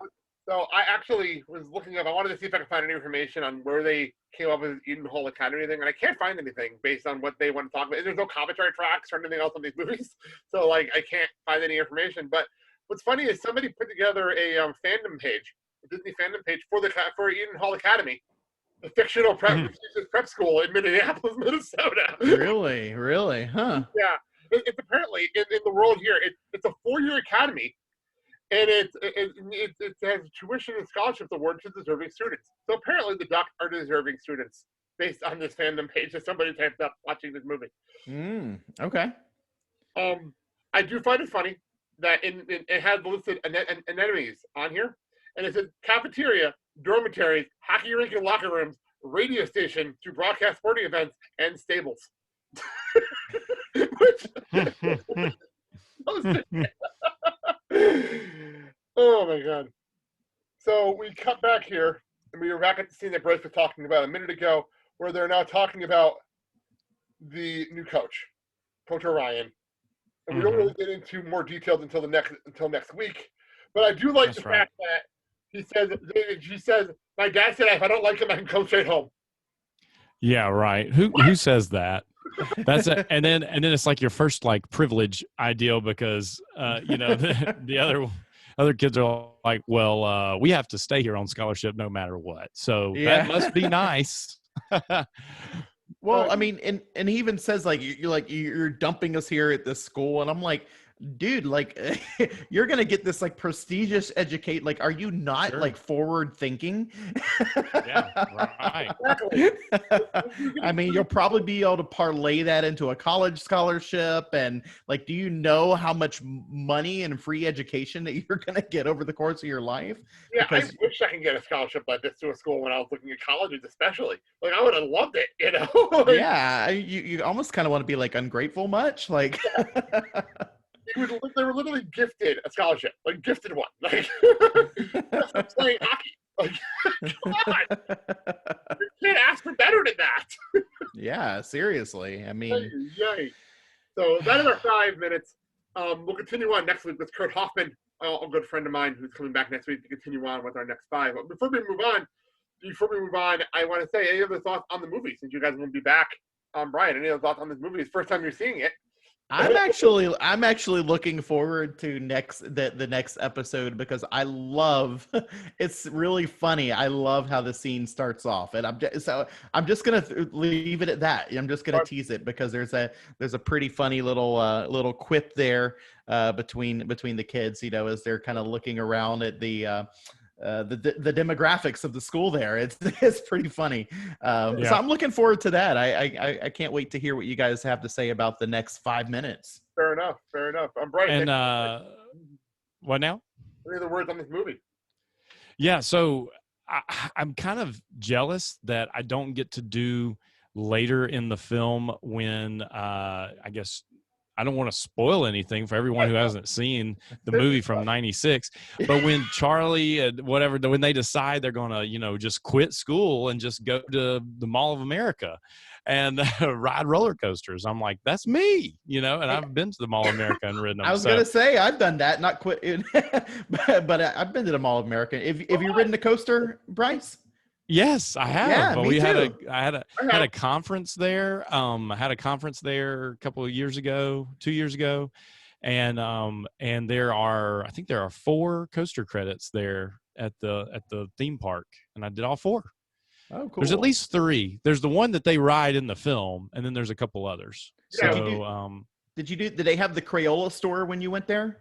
So I actually was looking up. I wanted to see if I could find any information on where they came up with Eden Hall Academy thing, and I can't find anything based on what they want to talk about. There's no commentary tracks or anything else on these movies, so like I can't find any information. But what's funny is somebody put together a fandom page, a Disney fandom page for Eden Hall Academy, the fictional prep school in Minneapolis, Minnesota. Really, huh? Yeah, it's apparently in the world here. It's a 4-year academy. And it has tuition and scholarships awarded to deserving students. So apparently the Duck are deserving students based on this fandom page that somebody typed up watching this movie. Okay. I do find it funny that it had listed anemones on here. And it said cafeteria, dormitories, hockey rink and locker rooms, radio station to broadcast sporting events, and stables. Oh my god. So we cut back here, and we were back at the scene that Bryce was talking about a minute ago, where they're now talking about the new coach, Coach Orion. And we don't really get into more details until next week. But I do like the fact that he says, my dad said if I don't like him, I can come straight home. Yeah, right. Who says that? That's it. And then it's like your first like privilege ideal, because you know, the other kids are like, well, we have to stay here on scholarship no matter what. So that must be nice. Well, I mean, and he even says like, you're dumping us here at this school, and I'm like, dude, like, you're gonna get this like prestigious educate. Like, are you not like forward thinking? Yeah, right. I mean, you'll probably be able to parlay that into a college scholarship, and like, do you know how much money and free education that you're gonna get over the course of your life? Yeah, because I wish I could get a scholarship like this to a school when I was looking at colleges, especially. Like, I would have loved it, you know. Like, yeah, you almost kind of want to be like ungrateful much, like. They were literally gifted a scholarship, like gifted one, like just for playing hockey. Like, come on, you can't ask for better than that. Yeah, seriously. I mean, yay. So that is our 5 minutes. We'll continue on next week with Kurt Hoffman, a good friend of mine who's coming back next week to continue on with our next 5. But before we move on, I want to say any other thoughts on the movie, since you guys will be back. Brian, any other thoughts on this movie? It's the first time you're seeing it. I'm actually looking forward to the next episode, because I love, it's really funny. I love how the scene starts off, and I'm just gonna leave it at that. I'm just gonna tease it, because there's a pretty funny little quip there between the kids, you know, as they're kind of looking around at the demographics of the school there. It's pretty funny. So I'm looking forward to that. I can't wait to hear what you guys have to say about the next 5 minutes. Fair enough. I'm Brian. And what now? Any other words on this movie? Yeah, so I'm kind of jealous that I don't get to do later in the film when I guess I don't want to spoil anything for everyone who hasn't seen the movie from '96, but when Charlie and when they decide they're going to, you know, just quit school and just go to the Mall of America and ride roller coasters, I'm like, that's me, you know, and I've been to the Mall of America and ridden them. I was going to say, I've done that, not quit, but I've been to the Mall of America. Have you ridden a coaster, Bryce? Yes, I have. Yeah, me We too. I had a conference there. I had a conference there a couple of years ago, 2 years ago, and I think there are 4 coaster credits there at the theme park, and I did all 4. Oh, There's at cool. least 3. There's the one that they ride in the film, and then there's a couple others. Yeah. So, Did they have the Crayola store when you went there?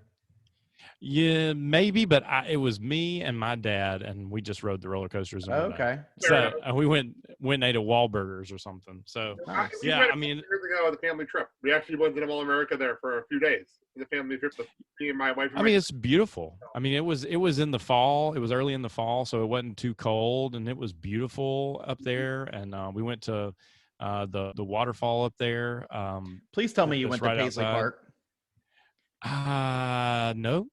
yeah, maybe, but it was me and my dad, and we just rode the roller coasters and went back. Okay. So we went and ate at Wahlburgers or something. So Nice. yeah, I mean, years ago, the family trip. We actually went to Mall America there for a few days. The family trip with me and my wife. And I mean, it's beautiful. I mean, it was in the fall. It was early in the fall, so it wasn't too cold, and it was beautiful up there. And we went to the waterfall up there. Please tell me you just went to right Paisley outside. Park. No.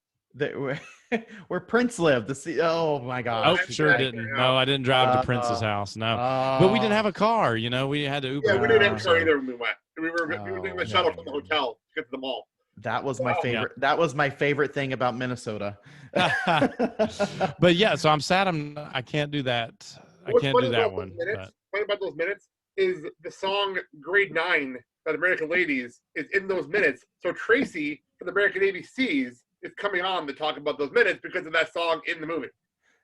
Where Prince lived. Oh my Oh, gosh. sure didn't. No, I didn't drive to Prince's house. No, but we didn't have a car. You know, we had to Uber. Yeah, we didn't have a car either when we went. We were doing the shuttle yeah. from the hotel to get to the mall. That was my favorite. Yeah. That was my favorite thing about Minnesota. But yeah, so I'm sad I can't do that. I can't do that one. Funny about those minutes is the song Grade 9 by the American Ladies is in those minutes. So Tracy from the American ABCs is coming on to talk about those minutes because of that song in the movie.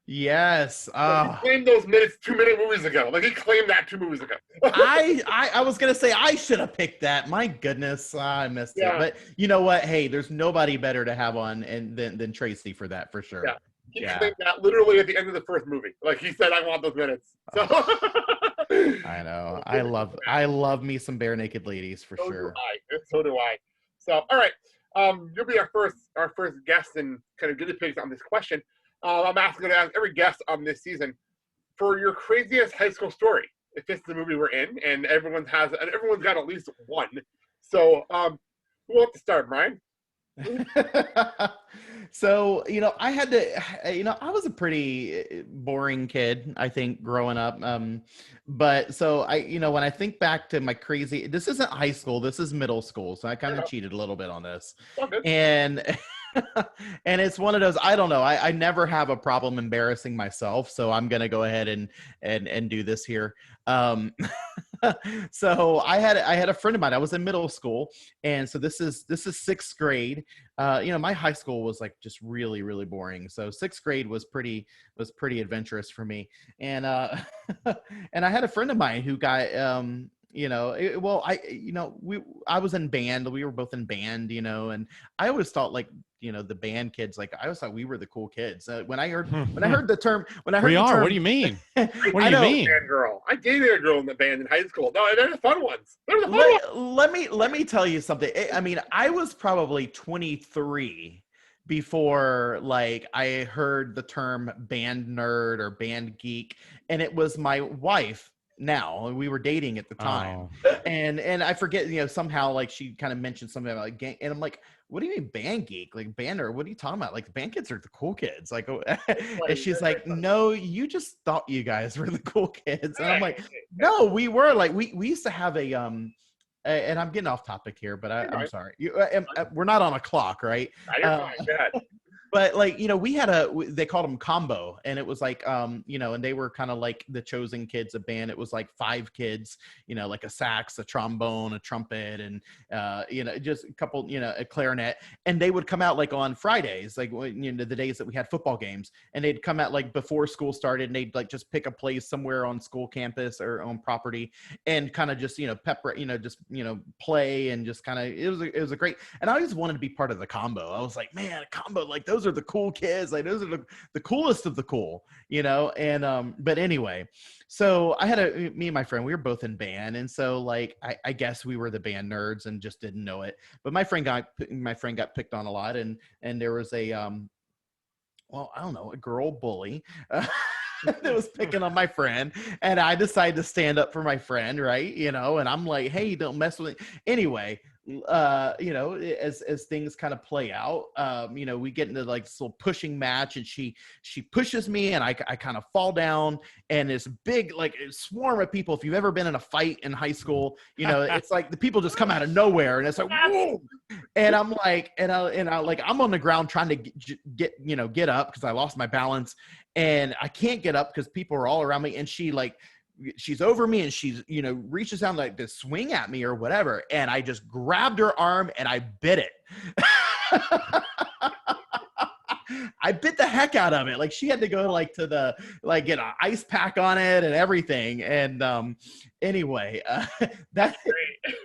Yes. He claimed those minutes 2-minute movies ago. Like he claimed that 2 movies ago. I was gonna say I should have picked that. My goodness, I missed it. But you know what? Hey, there's nobody better to have on than Tracy for that for sure. Yeah. He claimed that literally at the end of the first movie. Like he said, I want those minutes. So I know. I love me some bare naked ladies for sure. So do I. So all right. You'll be our first guest and kind of guinea pigs on this question. I'm going to ask every guest on this season for your craziest high school story. If this is the movie we're in, and everyone's got at least one. So, who wants to start, Bryan? So, I had to, I was a pretty boring kid, I think, growing up. But so when I think back to my crazy, this isn't high school, this is middle school. So I kind of cheated a little bit on this. Okay. And it's one of those, I don't know. I never have a problem embarrassing myself. So I'm going to go ahead and do this here. So I had a friend of mine. I was in middle school, and so this is 6th grade. My high school was like just really, really boring. So 6th grade was pretty adventurous for me. And and I had a friend of mine who got I was in band. We were both in band, and I always thought the band kids, I always thought we were the cool kids. When I heard the term, what do you mean? What do you mean? Girl. I dated a girl in the band in high school. No, they're the fun ones. Let me tell you something. I mean, I was probably 23 before I heard the term band nerd or band geek, and it was my wife. Now we were dating at the time, and I forget, somehow she kind of mentioned something about gang, and I'm like, what do you mean band geek? Like band, or what are you talking about? Like the band kids are the cool kids. And she's like, no, you just thought you guys were the cool kids. And I'm like, no, we were we used to have a and I'm getting off topic here, but I'm sorry. We're not on a clock, right? But we had they called them combo, and it was and they were kind of like the chosen kids of band. It was 5 kids, like a sax, a trombone, a trumpet, and just a couple, a clarinet. And they would come out on Fridays, the days that we had football games, and they'd come out before school started, and they'd just pick a place somewhere on school campus or on property, and kind of just pepper, play, and just kind of it was a great. And I always wanted to be part of the combo. I was like, man, a combo, those are the cool kids, those are the coolest of the cool, and but anyway, so I had me and my friend, we were both in band, and so I guess we were the band nerds and just didn't know it. But my friend got picked on a lot, and there was a I don't know, a girl bully that was picking on my friend, and I decided to stand up for my friend, right? And I'm like, hey, don't mess with it. Anyway, as things kind of play out, we get into this little pushing match, and she pushes me, and I kind of fall down, and this big swarm of people. If you've ever been in a fight in high school, it's the people just come out of nowhere, and it's whoa, and I'm I'm on the ground trying to get up because I lost my balance, and I can't get up because people are all around me, and she's over me, and she's, reaches down like to swing at me or whatever, and I just grabbed her arm and I bit it. I bit the heck out of it. Like, she had to go get an ice pack on it and everything. And anyway, that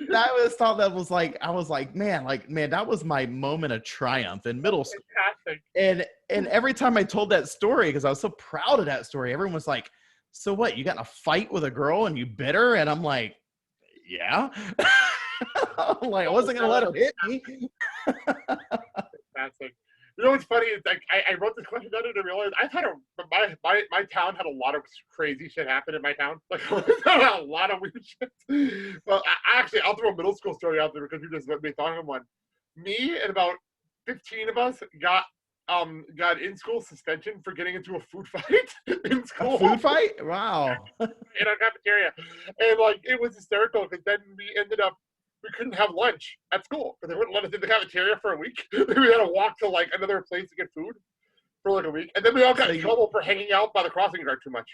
was like, I was like, man, that was my moment of triumph in middle school. Fantastic. And every time I told that story, because I was so proud of that story, everyone was like, so what, you got in a fight with a girl and you bit her? And I'm like, yeah. I'm like, I wasn't going to let her hit me. Fantastic. You know what's funny is, like, I wrote this question down and I realized I've had my town had a lot of crazy shit happen in my town. Like, a lot of weird shit. Well, I'll throw a middle school story out there because you just let me thought of one. Me and about 15 of us got in school suspension for getting into a food fight in school. A food fight? Wow. In our cafeteria. And like, it was hysterical because then we couldn't have lunch at school because they wouldn't let us in the cafeteria for a week. We had to walk to like another place to get food for like a week. And then we all got in trouble for hanging out by the crossing guard too much.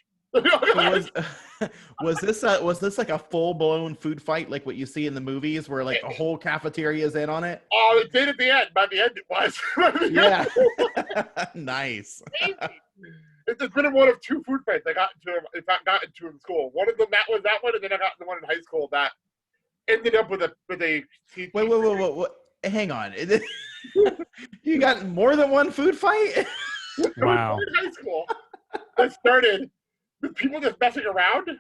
Was this like a full-blown food fight like what you see in the movies where like a whole cafeteria is in on it? Oh, it did at the end. By the end it was. Yeah. Nice. It's been one of two food fights I got into in school. One of them was that one, and then I got the one in high school that ended up with a Wait. Hang on. You got more than one food fight? Wow. In high school, it started with people just messing around. And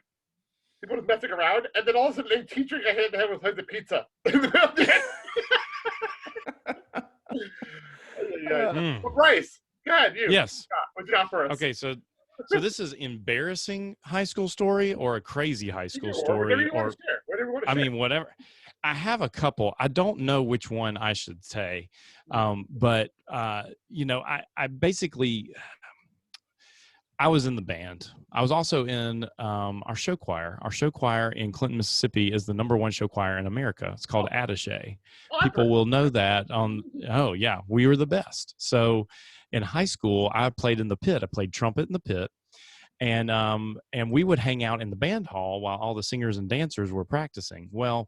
then all of a sudden, a teacher got hand to hand with a pizza. Well, Bryce, go ahead. Yes. What you got for us? Okay, so this is embarrassing high school story or a crazy high school story, whatever whatever. I have a couple. I don't know which one I should say, but I basically, I was in the band. I was also in our show choir. Our show choir in Clinton, Mississippi is the #1 show choir in America. It's called Attaché. People will know that. Oh yeah, we were the best. So in high school, I played in the pit. I played trumpet in the pit. And we would hang out in the band hall while all the singers and dancers were practicing. Well,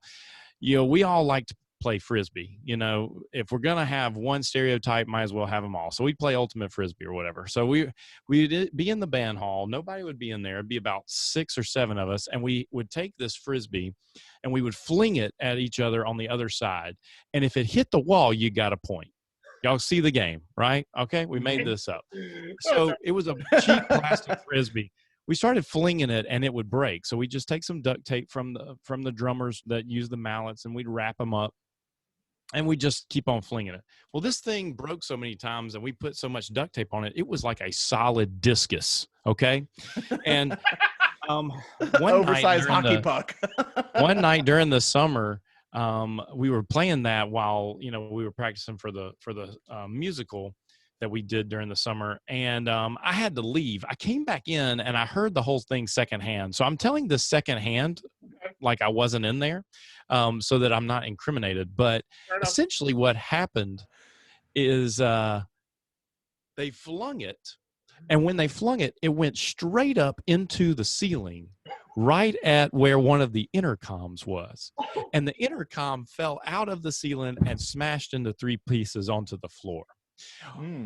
we all like to play Frisbee. If we're going to have one stereotype, might as well have them all. So we'd play ultimate Frisbee or whatever. So we'd be in the band hall. Nobody would be in there. It'd be about 6 or 7 of us. And we would take this Frisbee and we would fling it at each other on the other side. And if it hit the wall, you got a point. Y'all see the game, right? Okay, we made this up. So it was a cheap plastic Frisbee. We started flinging it, and it would break. So we just take some duct tape from the drummers that use the mallets, and we'd wrap them up, and we just keep on flinging it. Well, this thing broke so many times, and we put so much duct tape on it, it was like a solid discus, okay? And oversized hockey puck. One night during the summer, we were playing that while we were practicing for the musical that we did during the summer, and I had to leave. I came back in and I heard the whole thing secondhand. So I'm telling this secondhand like I wasn't in there, so that I'm not incriminated. But essentially, what happened is they flung it, and when they flung it, it went straight up into the ceiling, right at where one of the intercoms was. And the intercom fell out of the ceiling and smashed into 3 pieces onto the floor.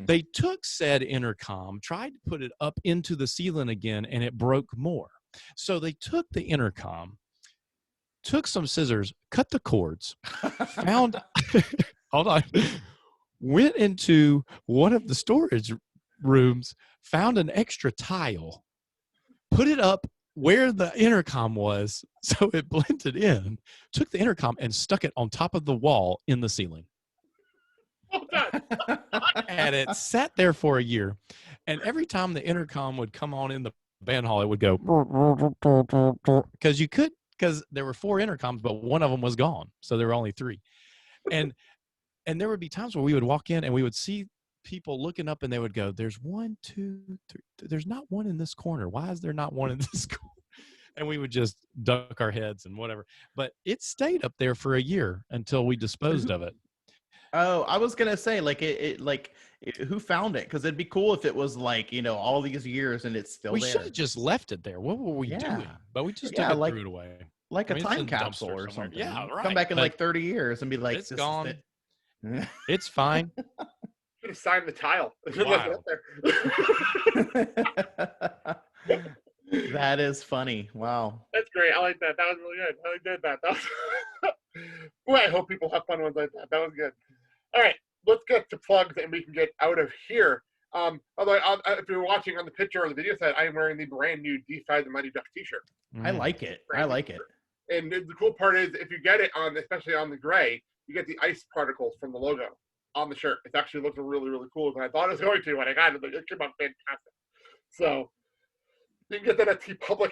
They took said intercom, tried to put it up into the ceiling again, and it broke more. So they took the intercom, took some scissors, cut the cords, found, hold on, went into one of the storage rooms, found an extra tile, put it up where the intercom was so it blended in, took the intercom and stuck it on top of the wall in the ceiling. And it sat there for a year. And every time the intercom would come on in the band hall, it would go because there were 4 intercoms, but one of them was gone. So there were only 3. And there would be times where we would walk in and we would see people looking up and they would go, there's 1, 2, 3. There's not one in this corner. Why is there not one in this corner? And we would just duck our heads and whatever. But it stayed up there for a year until we disposed of it. Oh, I was gonna say who found it? Because it'd be cool if it was like, all these years and it's still We should there. have just left it there. What were we doing? Yeah. But we just Yeah, took it, threw it away. like I a mean, it's time in a capsule dumpster or somewhere. something. Yeah, Come right. back in But like 30 years and be like, it's this gone. is it. It's fine. Should have signed the tile. Wild. That is funny. Wow. That's great. I like that. That was really good. I did that. That was Boy, I hope people have fun ones like that. That was good. All right, let's get to plugs and we can get out of here. Although if you're watching on the picture or the video side, I am wearing the brand new Defy the Mighty Ducks t-shirt. I like it. I like it. And the cool part is if you get it especially on the gray, you get the ice particles from the logo on the shirt. It actually looks really, really cool. And I thought it was going to when I got it, but it came out fantastic. So you can get that at TeePublic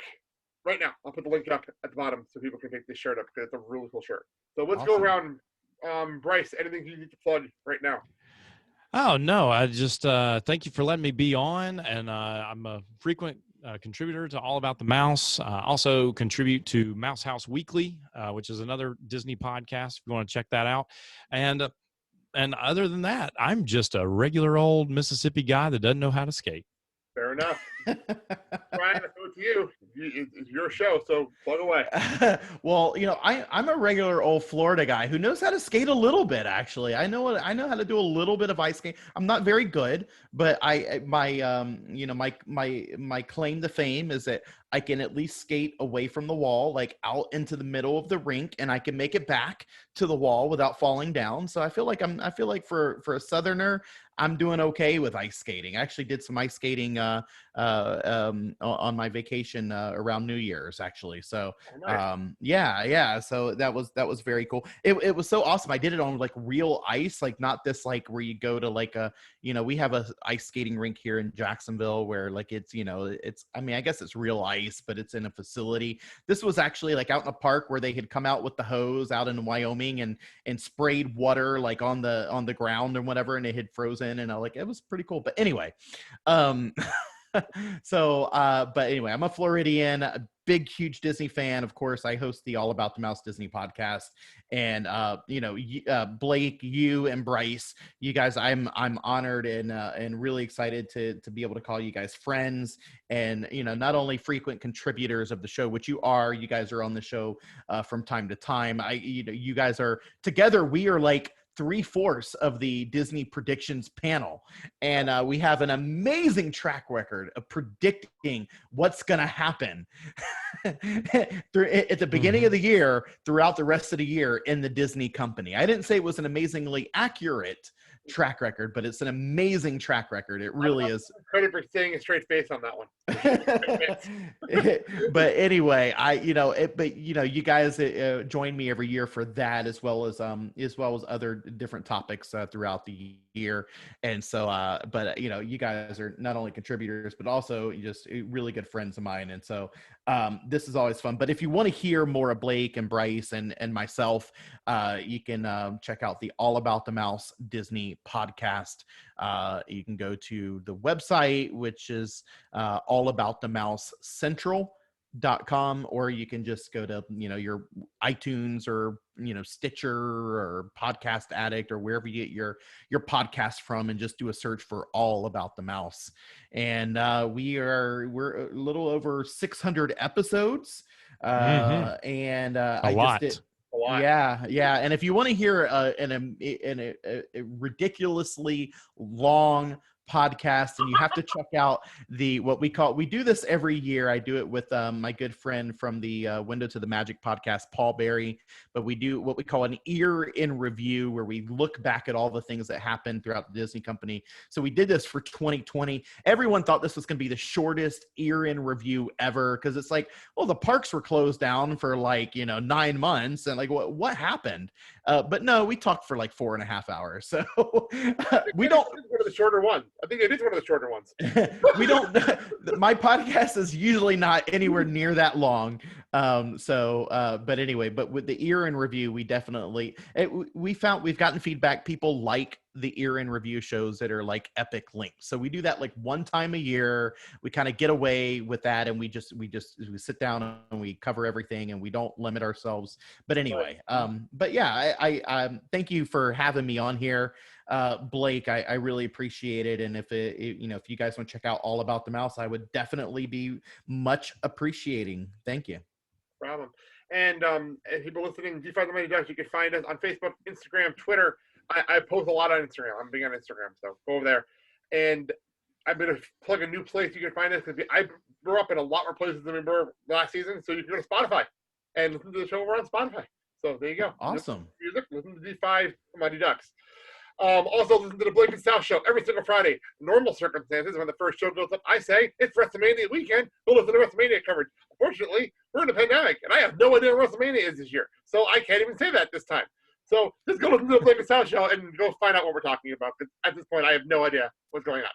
right now. I'll put the link up at the bottom so people can pick this shirt up because it's a really cool shirt. So let's go around. Bryce, anything you need to plug right now? Oh, no. I just thank you for letting me be on. And I'm a frequent contributor to All About the Mouse. Also contribute to Mouse House Weekly, which is another Disney podcast if you want to check that out. And other than that, I'm just a regular old Mississippi guy that doesn't know how to skate. Fair enough. Bryan, I throw it to you. It's your show, so plug away. Well, I'm a regular old Florida guy who knows how to skate a little bit. Actually, I know how to do a little bit of ice skating. I'm not very good, but my claim to fame is that I can at least skate away from the wall, like out into the middle of the rink, and I can make it back to the wall without falling down. So I feel like for a Southerner, I'm doing okay with ice skating. I actually did some ice skating on my vacation around New Year's, actually. So yeah. So that was very cool. It was so awesome. I did it on like real ice, like not this like where you go to like we have a ice skating rink here in Jacksonville where like it's I mean, I guess it's real ice, but it's in a facility. This was actually like out in a park where they had come out with the hose out in Wyoming and sprayed water like on the ground or whatever, and it had frozen, and it was pretty cool. But anyway, but anyway, I'm a Floridian, a big, huge Disney fan. Of course, I host the All About the Mouse Disney podcast. And, Blake, you and Bryce, you guys, I'm honored and really excited to be able to call you guys friends and, not only frequent contributors of the show, which you guys are on the show from time to time. You guys are together. We are like 3/4 of the Disney predictions panel. And we have an amazing track record of predicting what's going to happen at the beginning of the year, throughout the rest of the year in the Disney company. I didn't say it was an amazingly accurate track record, but it's an amazing track record. It really is. Credit for staying a straight face on that one. But anyway, you guys join me every year for that, as well as other different topics throughout the year. And so, you guys are not only contributors, but also just really good friends of mine. And so, this is always fun. But if you want to hear more of Blake and Bryce and myself, you can check out the All About the Mouse Disney podcast. You can go to the website, which is allaboutthemousecentral.com, or you can just go to your iTunes or Stitcher or Podcast Addict or wherever you get your podcast from, and just do a search for All About the Mouse. And we're a little over 600 episodes, and a lot. Yeah. And if you want to hear a ridiculously long podcast, and you have to check out we do this every year. I do it with my good friend from the Window to the Magic podcast, Paul Berry, but we do what we call an year in review, where we look back at all the things that happened throughout the Disney company. So we did this for 2020. Everyone thought this was going to be the shortest year in review ever, because it's like, well, the parks were closed down for 9 months, and what happened? But no, we talked for 4.5 hours. So we don't go to the shorter one. I think it is one of the shorter ones. We don't. My podcast is usually not anywhere near that long. But anyway, but with the year in review, we definitely we've gotten feedback. People like the year in review shows that are like epic lengths. So we do that like one time a year. We kind of get away with that, and we sit down and we cover everything, and we don't limit ourselves. But anyway, but yeah, I thank you for having me on here. Blake, I really appreciate it. And if if you guys want to check out All About the Mouse, I would definitely be much appreciating. Thank you. No problem. And if people listening, D5 the Mighty Ducks, you can find us on Facebook, Instagram, Twitter. I post a lot on Instagram. I'm big on Instagram, so go over there. And I'm going to plug a new place you can find us, because I grew up in a lot more places than we were last season. So you can go to Spotify and listen to the show over on Spotify. So there you go. Awesome. Listen to D5 the Mighty Ducks. Also, listen to the Blake and Sal show every single Friday. Normal circumstances, when the first show goes up, I say it's WrestleMania weekend. Go listen to WrestleMania coverage. Unfortunately, we're in a pandemic, and I have no idea what WrestleMania is this year, so I can't even say that this time. So just go listen to the Blake and Sal show and go find out what we're talking about, because at this point, I have no idea what's going on.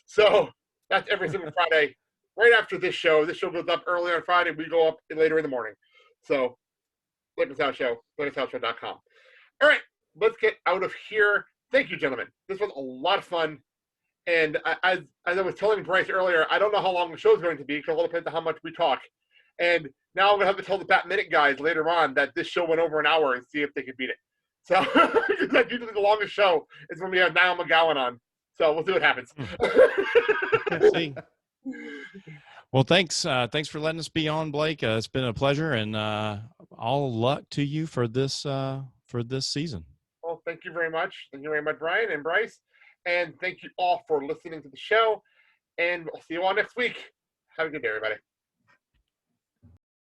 So that's every single Friday. Right after this show goes up early on Friday. We go up later in the morning. So Blake and Sal show, blakeandsalshow.com. All right, let's get out of here. Thank you, gentlemen. This was a lot of fun. And as I was telling Bryce earlier, I don't know how long the show is going to be, because it all depends on how much we talk. And now I'm going to have to tell the Bat Minute guys later on that this show went over an hour, and see if they can beat it. So that's usually the longest show is when we have Niall McGowan on. So we'll see what happens. See. Well, thanks for letting us be on, Blake. It's been a pleasure, and all luck to you for this season. Well, thank you very much. Thank you very much, Brian and Bryce. And thank you all for listening to the show. And we'll see you all next week. Have a good day, everybody.